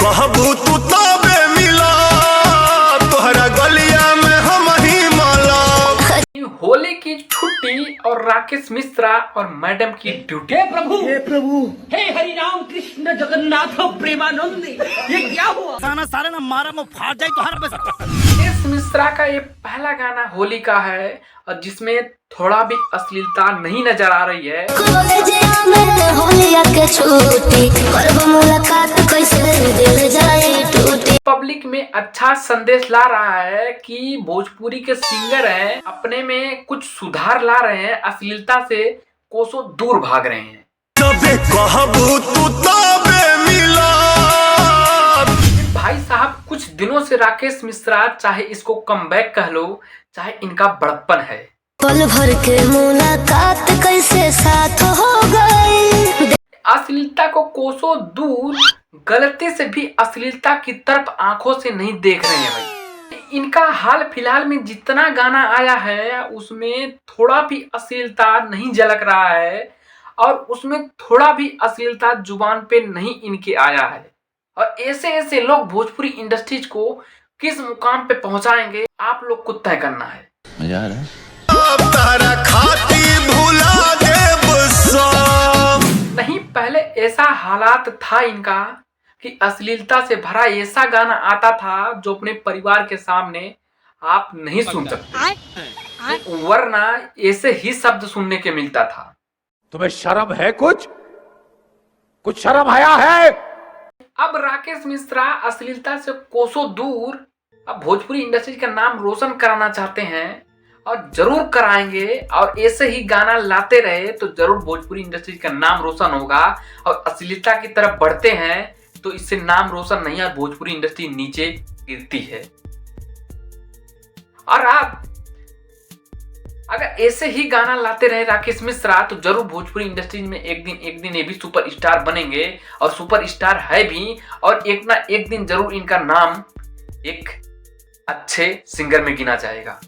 कहबू तू तबे मिला तोहरा गलिया में हम ही माला। होली की छुट्टी और राकेश मिश्रा और मैडम की ड्यूटी। हे प्रभु हे हरि राम कृष्ण जगन्नाथ प्रेमानंद, ये क्या हुआ? साना सारे ना मारा में फाड़ जाए तो हर बस। राकेश मिश्रा का ये पहला गाना होली का है और जिसमें थोड़ा भी अश्लीलता नहीं नजर आ रही है। पब्लिक में अच्छा संदेश ला रहा है कि भोजपुरी के सिंगर हैं अपने में कुछ सुधार ला रहे हैं, अश्लीलता से कोसों दूर भाग रहे हैं। कहबू तू तबे मिला। भाई साहब कुछ दिनों से राकेश मिश्रा, चाहे इसको कमबैक कह लो चाहे इनका बड़प्पन है, पल भर के मुलाकात कैसे साथ हो गई। अश्लीलता को कोसों दूर, गलती से भी अश्लीलता की तरफ आंखों से नहीं देख रहे हैं भाई। इनका हाल फिलहाल में जितना गाना आया है उसमें थोड़ा भी अश्लीलता नहीं झलक रहा है और उसमें थोड़ा भी अश्लीलता जुबान पे नहीं इनके आया है। और ऐसे ऐसे लोग भोजपुरी इंडस्ट्रीज को किस मुकाम पे पहुंचाएंगे आप लोग को तय करना है। मजा आ रहा है? तारा खाती भुला देब सब। नहीं, पहले ऐसा हालात था इनका कि अश्लीलता से भरा ऐसा गाना आता था जो अपने परिवार के सामने आप नहीं सुन सकते, वरना ऐसे ही शब्द सुनने के मिलता था। तुम्हें शर्म है? कुछ शर्म आया है? अब राकेश मिश्रा अश्लीलता से कोसों दूर अब भोजपुरी इंडस्ट्री का नाम रोशन कराना चाहते हैं और जरूर कराएंगे। और ऐसे ही गाना लाते रहे तो जरूर भोजपुरी इंडस्ट्री का नाम रोशन होगा। और अश्लीलता की तरफ बढ़ते हैं तो इससे नाम रोशन नहीं है, भोजपुरी इंडस्ट्री नीचे गिरती है। और आप अगर ऐसे ही गाना लाते रहे राकेश मिश्रा तो जरूर भोजपुरी इंडस्ट्री में एक दिन ये भी सुपरस्टार बनेंगे और सुपरस्टार है भी। और एक ना एक दिन जरूर इनका नाम एक अच्छे सिंगर में गिना जाएगा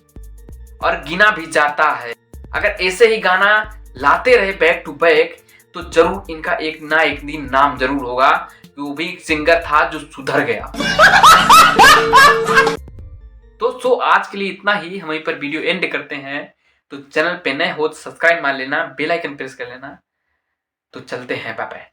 और गिना भी जाता है। अगर ऐसे ही गाना लाते रहे बैक टू बैक तो जरूर इनका एक ना एक दिन नाम जरूर होगा कि वो भी एक सिंगर था जो सुधर गया। तो आज के लिए इतना ही, हम वहीं पर वीडियो एंड करते हैं। तो चैनल पे नए हो तो सब्सक्राइब मार लेना, बेल आइकन प्रेस कर लेना। तो चलते हैं, बाय बाय।